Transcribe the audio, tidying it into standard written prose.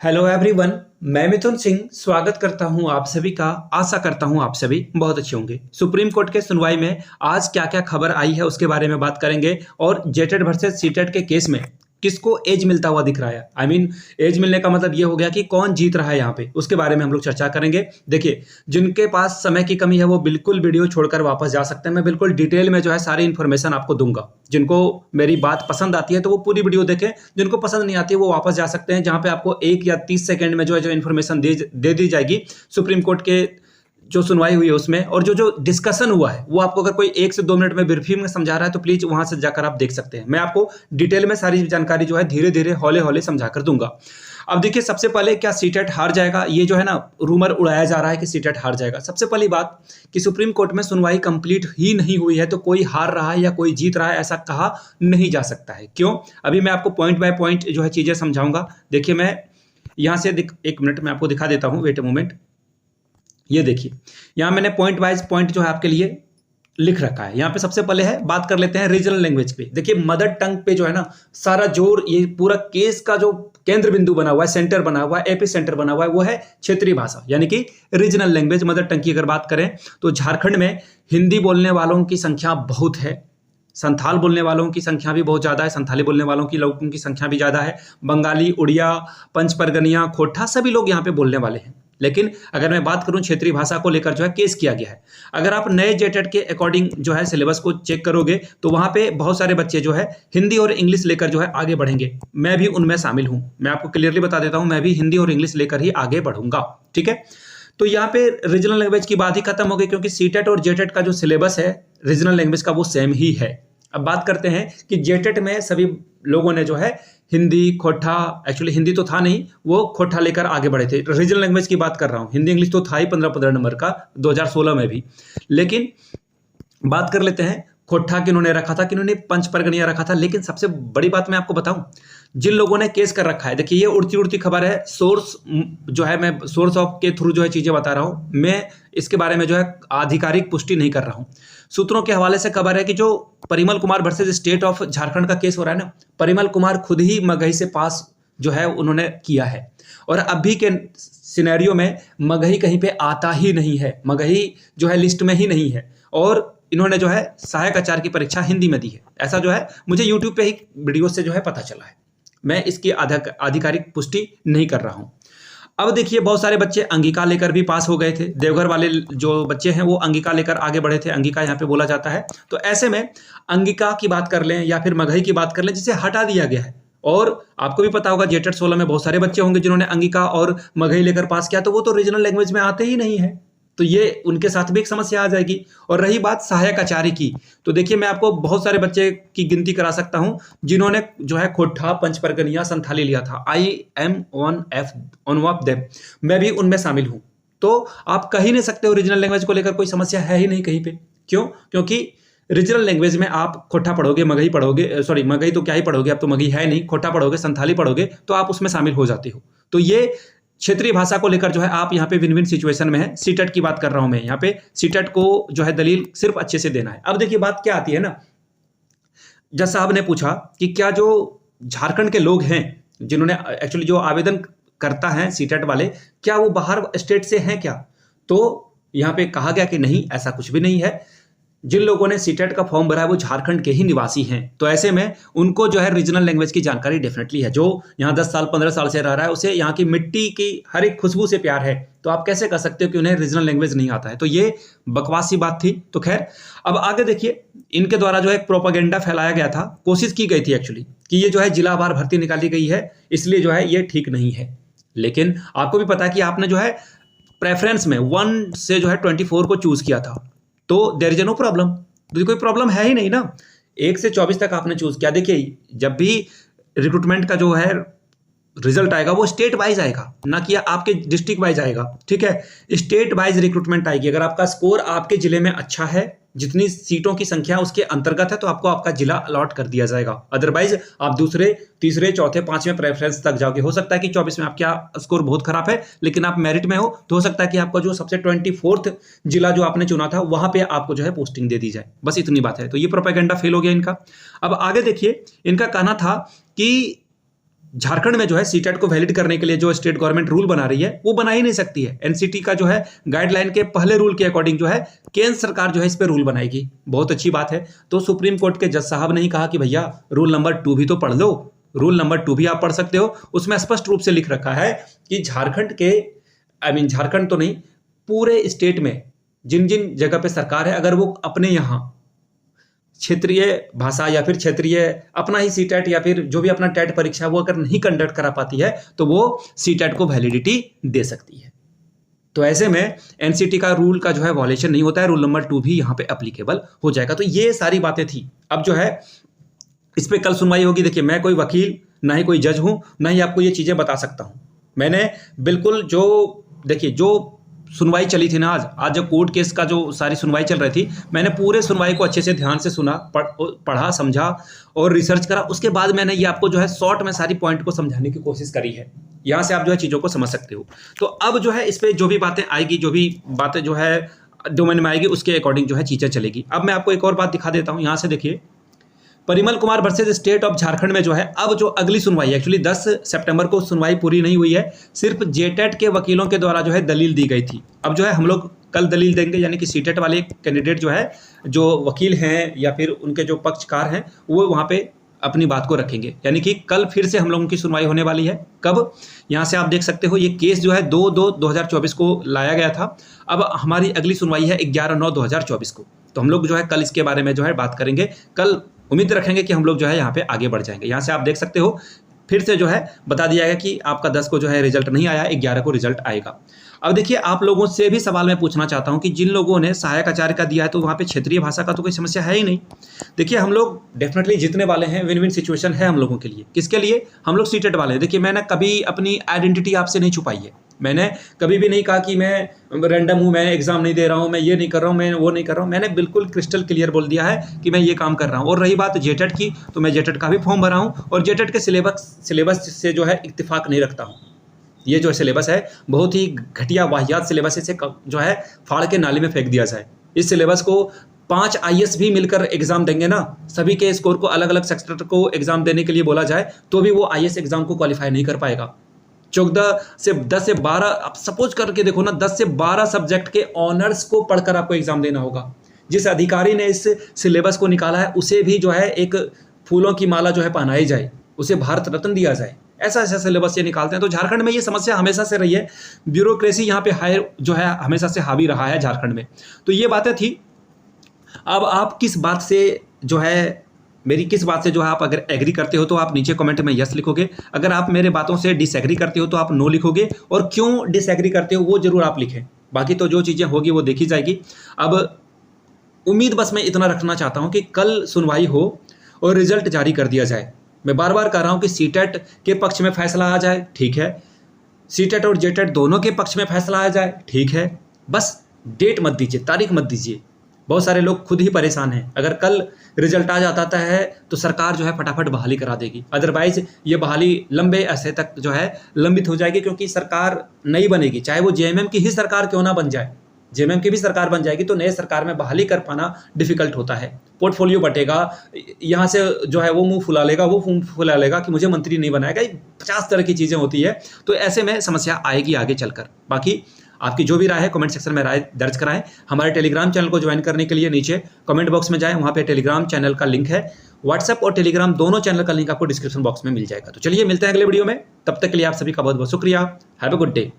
Hello everyone. मैं मिथुन सिंह स्वागत करता हूं आप सभी का। आशा करता हूं आप सभी बहुत अच्छे होंगे। सुप्रीम कोर्ट के सुनवाई में आज क्या क्या खबर आई है उसके बारे में बात करेंगे और जेटेड वर्सेस सीटेड के केस में किसको एज मिलता हुआ दिख रहा है। एज मिलने का मतलब ये हो गया कि कौन जीत रहा है यहाँ पे, उसके बारे में हम लोग चर्चा करेंगे। देखिए, जिनके पास समय की कमी है वो बिल्कुल वीडियो छोड़कर वापस जा सकते हैं। मैं बिल्कुल डिटेल में जो है सारी इन्फॉर्मेशन आपको दूंगा। जिनको मेरी बात पसंद आती है तो वो पूरी वीडियो देखें, जिनको पसंद नहीं आती है वो वापस जा सकते हैं, जहां पे आपको 1 या 30 सेकंड में जो इन्फॉर्मेशन दे दी जाएगी सुप्रीम कोर्ट के जो सुनवाई हुई है उसमें, और जो डिस्कशन हुआ है वो आपको अगर कोई 1 से 2 मिनट में ब्रीफिंग में समझा रहा है तो प्लीज वहां से जाकर आप देख सकते हैं। मैं आपको डिटेल में सारी जानकारी जो है धीरे धीरे हौले हौले समझा कर दूंगा। अब देखिए, सबसे पहले क्या सीटेट हार जाएगा, ये जो है ना रूमर उड़ाया जा रहा है कि सीटेट हार जाएगा। सबसे पहली बात कि सुप्रीम कोर्ट में सुनवाई कंप्लीट ही नहीं हुई है तो कोई हार रहा है या कोई जीत रहा है ऐसा कहा नहीं जा सकता है। क्यों? अभी मैं आपको पॉइंट बाय पॉइंट जो है चीजें समझाऊंगा। देखिए, मैं यहां से 1 मिनट में आपको दिखा देता हूं। Wait a moment. ये देखिए, यहां मैंने पॉइंट वाइज पॉइंट जो है आपके लिए लिख रखा है। यहाँ पे सबसे पहले है, बात कर लेते हैं रीजनल लैंग्वेज पे। देखिए, मदर टंग पे जो है ना सारा जोर, ये पूरा केस का जो केंद्र बिंदु बना हुआ है, सेंटर बना हुआ है, एपी सेंटर बना हुआ है, वो है क्षेत्रीय भाषा यानी कि रीजनल लैंग्वेज। मदर टंग की अगर बात करें तो झारखंड में हिंदी बोलने वालों की संख्या बहुत है, संथाल बोलने वालों की संख्या भी बहुत ज़्यादा है, संथाली बोलने वालों की लोगों की संख्या भी ज़्यादा है, बंगाली, उड़िया, पंच परगनिया, खोटा सभी लोग यहाँ पे बोलने वाले हैं। लेकिन अगर मैं बात करूं क्षेत्रीय भाषा को लेकर जो है केस किया गया है। अगर आप नए जेटेड के अकॉर्डिंग जो है सिलेबस को चेक करोगे तो वहां पे बहुत सारे बच्चे जो है हिंदी और इंग्लिश लेकर जो है आगे बढ़ेंगे। मैं भी उनमें शामिल हूं। मैं आपको क्लियरली बता देता हूं, मैं भी हिंदी और इंग्लिश लेकर ही आगे बढ़ूंगा। ठीक है, तो यहाँ पे रीजनल लैंग्वेज की बात ही खत्म हो गई, क्योंकि सीटेट और जेटेड का जो सिलेबस है रीजनल लैंग्वेज का वो सेम ही है। अब बात करते हैं कि जेटेड में सभी लोगों ने जो है हिंदी, खोटा, एक्चुअली हिंदी तो था नहीं, वो खोटा लेकर आगे बढ़े थे। रीजनल लैंग्वेज की बात कर रहा हूँ, हिंदी इंग्लिश तो था ही 15-15 नंबर का 2016 में भी। लेकिन बात कर लेते हैं खोटा किन्होंने रखा था, किन्होंने पंच परगनिया रखा था। लेकिन सबसे बड़ी बात मैं आपको बताऊं, जिन लोगों ने केस कर रखा है, देखिए ये उड़ती उड़ती खबर है, सोर्स जो है मैं सोर्स ऑफ के थ्रू जो है चीजें बता रहा हूं। मैं इसके बारे में जो है आधिकारिक पुष्टि नहीं कर रहा हूं। सूत्रों के हवाले से खबर है कि जो Parimal Kumar versus state of Jharkhand का केस हो रहा है ना, परिमल कुमार खुद ही मगही से पास जो है उन्होंने किया है, और अभी के सिनेरियो में मगही कहीं पे आता ही नहीं है, मगही जो है लिस्ट में ही नहीं है, और इन्होंने जो है सहायक आचार्य की परीक्षा हिंदी में दी है। ऐसा जो है मुझे यूट्यूब पे ही वीडियो से जो है पता चला है। मैं इसकी आधिकारिक पुष्टि नहीं कर रहा हूं। अब देखिए, बहुत सारे बच्चे अंगिका लेकर भी पास हो गए थे। देवघर वाले जो बच्चे हैं वो अंगिका लेकर आगे बढ़े थे, अंगिका यहाँ पे बोला जाता है। तो ऐसे में अंगिका की बात कर लें या फिर मगही की बात कर लें, जिसे हटा दिया गया है। और आपको भी पता होगा जेटेड 16 में बहुत सारे बच्चे होंगे जिन्होंने अंगिका और मगही लेकर पास किया, तो वो तो रीजनल लैंग्वेज में आते ही नहीं है। तो ये उनके साथ भी एक समस्या आ जाएगी। और रही बात सहायक आचार्य की, तो देखिए मैं आपको बहुत सारे बच्चे की गिनती करा सकता हूं जिन्होंने जो है खोटा, पंच परगनिया, संथाली लिया था। I am one of them, मैं भी उनमें शामिल हूं। तो आप कह ही नहीं सकते हो रीजनल लैंग्वेज को लेकर कोई समस्या है ही नहीं कहीं पे। क्यों? क्योंकि रीजनल लैंग्वेज में आप खोटा पढ़ोगे, मगही पढ़ोगे, सॉरी मगही तो क्या ही पढ़ोगे, अब तो मगही है नहीं, खोटा पढ़ोगे, संथाली पढ़ोगे, तो आप उसमें शामिल हो जाते हो। तो ये क्षेत्रीय भाषा को लेकर जो है आप यहाँ पे विन विन सिचुएशन में है। सीटेट की बात कर रहा हूं मैं, यहाँ पे सीटेट को जो है दलील सिर्फ अच्छे से देना है। अब देखिए बात क्या आती है ना, जज साहब ने पूछा कि क्या जो झारखंड के लोग हैं जिन्होंने एक्चुअली जो आवेदन करता है सीटेट वाले, क्या वो बाहर स्टेट से हैं क्या? तो यहाँ पे कहा गया कि नहीं, ऐसा कुछ भी नहीं है। जिन लोगों ने सीटेट का फॉर्म भरा है वो झारखंड के ही निवासी हैं। तो ऐसे में उनको जो है रीजनल लैंग्वेज की जानकारी डेफिनेटली है। जो यहाँ 10 साल 15 साल से रह रहा है उसे यहाँ की मिट्टी की हर एक खुशबू से प्यार है, तो आप कैसे कह सकते हो कि उन्हें रीजनल लैंग्वेज नहीं आता है? तो ये बकवास सी बात थी। तो खैर, अब आगे देखिए, इनके द्वारा जो है प्रोपागेंडा फैलाया गया था, कोशिश की गई थी एक्चुअली कि ये जो है जिलावार भर्ती निकाली गई है, इसलिए जो है ये ठीक नहीं है। लेकिन आपको भी पता है कि आपने जो है प्रेफरेंस में 1 से जो है 24 को चूज किया था, तो देयर इज नो प्रॉब्लम। तो कोई प्रॉब्लम है ही नहीं ना। 1 से 24 तक आपने चूज किया। देखिए, जब भी रिक्रूटमेंट का जो है रिजल्ट आएगा वो स्टेट वाइज आएगा, ना कि आपके डिस्ट्रिक्ट वाइज आएगा। ठीक है, स्टेट वाइज रिक्रूटमेंट आएगी। अगर आपका स्कोर आपके जिले में अच्छा है, जितनी सीटों की संख्या उसके अंतर्गत है, तो आपको आपका जिला अलॉट कर दिया जाएगा। अदरवाइज आप दूसरे, तीसरे, चौथे, पांचवें प्रेफरेंस तक जाओगे। हो सकता है कि 24 में आपका स्कोर बहुत खराब है, लेकिन आप मेरिट में हो, तो हो सकता है कि आपका जो सबसे 24th जिला जो आपने चुना था वहां पे आपको जो है पोस्टिंग दे दी जाए। बस इतनी बात है। तो ये प्रोपेगेंडा फेल हो गया इनका। अब आगे देखिए, इनका कहना था कि झारखंड में जो है सीटेट को वैलिड करने के लिए जो स्टेट गवर्नमेंट रूल बना रही है वो बना ही नहीं सकती है। एनसीटी का जो है गाइडलाइन के पहले रूल के अकॉर्डिंग जो है केंद्र सरकार जो है इस पे रूल बनाएगी। बहुत अच्छी बात है। तो सुप्रीम कोर्ट के जज साहब ने ही कहा कि भैया रूल नंबर 2 भी तो पढ़ लो, रूल नंबर 2 भी आप पढ़ सकते हो। उसमें स्पष्ट रूप से लिख रखा है कि झारखंड के झारखंड तो नहीं, पूरे स्टेट में जिन जिन जगह पे सरकार है, अगर वो अपने यहाँ क्षेत्रीय भाषा या फिर क्षेत्रीय अपना ही सीटेट या फिर जो भी अपना टेट परीक्षा वो अगर नहीं कंडक्ट करा पाती है तो वो सीटेट को वैलिडिटी दे सकती है। तो ऐसे में एनसीटी का रूल का जो है वॉलेशन नहीं होता है, रूल नंबर 2 भी यहाँ पे एप्लीकेबल हो जाएगा। तो ये सारी बातें थी। अब जो है इस पे कल सुनवाई होगी। देखिए, मैं कोई वकील ना ही कोई जज हूं, ना ही आपको ये चीजें बता सकता हूं। मैंने बिल्कुल जो सुनवाई चली थी ना, आज जो कोर्ट केस का जो सारी सुनवाई चल रही थी, मैंने पूरे सुनवाई को अच्छे से ध्यान से सुना, पढ़ा, समझा और रिसर्च करा। उसके बाद मैंने ये आपको जो है शॉर्ट में सारी पॉइंट को समझाने की कोशिश करी है। यहाँ से आप जो है चीज़ों को समझ सकते हो। तो अब जो है इस पर जो भी बातें आएगी, जो भी बातें जो है डोमेन में आएगी, उसके अकॉर्डिंग जो है चीज़ें चलेगी। अब मैं आपको एक और बात दिखा देता हूँ। यहाँ से देखिए, Parimal Kumar versus state of Jharkhand में जो है अब जो अगली सुनवाई है, एक्चुअली 10 सितंबर को सुनवाई पूरी नहीं हुई है, सिर्फ जेटेट के वकीलों के द्वारा जो है दलील दी गई थी। अब जो है हम लोग कल दलील देंगे, यानी कि सीटेट वाले कैंडिडेट जो है, जो वकील हैं या फिर उनके जो पक्षकार हैं, वो वहाँ पे अपनी बात को रखेंगे। यानी कि कल फिर से हम लोगों की सुनवाई होने वाली है। कब? यहाँ से आप देख सकते हो, ये केस जो है 2/2/2024 को लाया गया था। अब हमारी अगली सुनवाई है 11/9/2024 को। तो हम लोग जो है कल इसके बारे में जो है बात करेंगे। कल उम्मीद रखेंगे कि हम लोग जो है यहाँ पे आगे बढ़ जाएंगे। यहाँ से आप देख सकते हो, फिर से जो है बता दिया गया कि आपका 10 को जो है रिजल्ट नहीं आया, 11 को रिजल्ट आएगा। अब देखिए, आप लोगों से भी सवाल मैं पूछना चाहता हूं कि जिन लोगों ने सहायक आचार्य का दिया है तो वहाँ पे क्षेत्रीय भाषा का तो कोई समस्या है ही नहीं। देखिए, हम लोग डेफिनेटली जीतने वाले हैं, विन विन सिचुएशन है हम लोगों के लिए। किसके लिए? हम लोग सीटेट वाले हैं। देखिए, मैंने कभी अपनी आइडेंटिटी आपसे नहीं छुपाई है। मैंने कभी भी नहीं कहा कि मैं रैंडम हूँ, मैं एग्जाम नहीं दे रहा हूँ, मैं ये नहीं कर रहा हूँ, मैं वो नहीं कर रहा हूँ। मैंने बिल्कुल क्रिस्टल क्लियर बोल दिया है कि मैं ये काम कर रहा हूँ। और रही बात जेटेट की, तो मैं जेटेट का भी फॉर्म भरा हूँ और जेटेट के सिलेबस से जो है इत्तेफाक नहीं रखता हूँ। ये जो सिलेबस है बहुत ही घटिया वाहियात सिलेबस है, इसे जो है फाड़ के नाली में फेंक दिया जाए। इस सिलेबस को 5 IAS भी मिलकर एग्जाम देंगे ना, सभी के स्कोर को अलग अलग सेक्टर को एग्जाम देने के लिए बोला जाए तो भी वो IAS एग्जाम को क्वालिफाई नहीं कर पाएगा। 10 से 12 आप सपोज करके देखो ना, 10 से 12 सब्जेक्ट के ऑनर्स को पढ़कर आपको एग्जाम देना होगा। जिस अधिकारी ने इस सिलेबस को निकाला है उसे भी जो है एक फूलों की माला जो है पहनाई जाए, उसे भारत रत्न दिया जाए। ऐसा ऐसा सिलेबस ये निकालते हैं। तो झारखंड में ये समस्या हमेशा से रही है, ब्यूरोक्रेसी यहाँ पे हायर जो है हमेशा से हावी रहा है झारखंड में। तो ये बातें थी। अब आप किस बात से जो है, मेरी किस बात से जो है आप अगर एग्री करते हो तो आप नीचे कमेंट में यस लिखोगे। अगर आप मेरे बातों से डिसएग्री करते हो तो आप नो लिखोगे, और क्यों डिसएग्री करते हो वो जरूर आप लिखें। बाकी तो जो चीज़ें होगी वो देखी जाएगी। अब उम्मीद बस मैं इतना रखना चाहता हूँ कि कल सुनवाई हो और रिजल्ट जारी कर दिया जाए। मैं बार बार कह रहा हूँ कि सीटेट के पक्ष में फैसला आ जाए, ठीक है। सीटेट और जेटेट दोनों के पक्ष में फैसला आ जाए, ठीक है। बस डेट मत दीजिए, तारीख मत दीजिए। बहुत सारे लोग खुद ही परेशान हैं। अगर कल रिजल्ट आ जाता है तो सरकार जो है फटाफट बहाली करा देगी, अदरवाइज ये बहाली लंबे अरसे तक जो है लंबित हो जाएगी, क्योंकि सरकार नहीं बनेगी। चाहे वो जेएमएम की ही सरकार क्यों ना बन जाए, जेएमएम की भी सरकार बन जाएगी तो नए सरकार में बहाली कर पाना डिफिकल्ट होता है। पोर्टफोलियो बटेगा, यहाँ से जो है वो मुंह फुला लेगा, वो मुंह फुला लेगा कि मुझे मंत्री नहीं बनाएगा। 50 तरह की चीज़ें होती है, तो ऐसे में समस्या आएगी आगे चलकर। बाकी आपकी जो भी राय है कमेंट सेक्शन में राय दर्ज कराएं। हमारे टेलीग्राम चैनल को ज्वाइन करने के लिए नीचे कमेंट बॉक्स में जाएं, वहाँ पे टेलीग्राम चैनल का लिंक है। व्हाट्सएप और टेलीग्राम दोनों चैनल का लिंक आपको डिस्क्रिप्शन बॉक्स में मिल जाएगा। तो चलिए मिलते हैं अगले वीडियो में, तब तक के लिए आप सभी का बहुत बहुत शुक्रिया। Have a good day.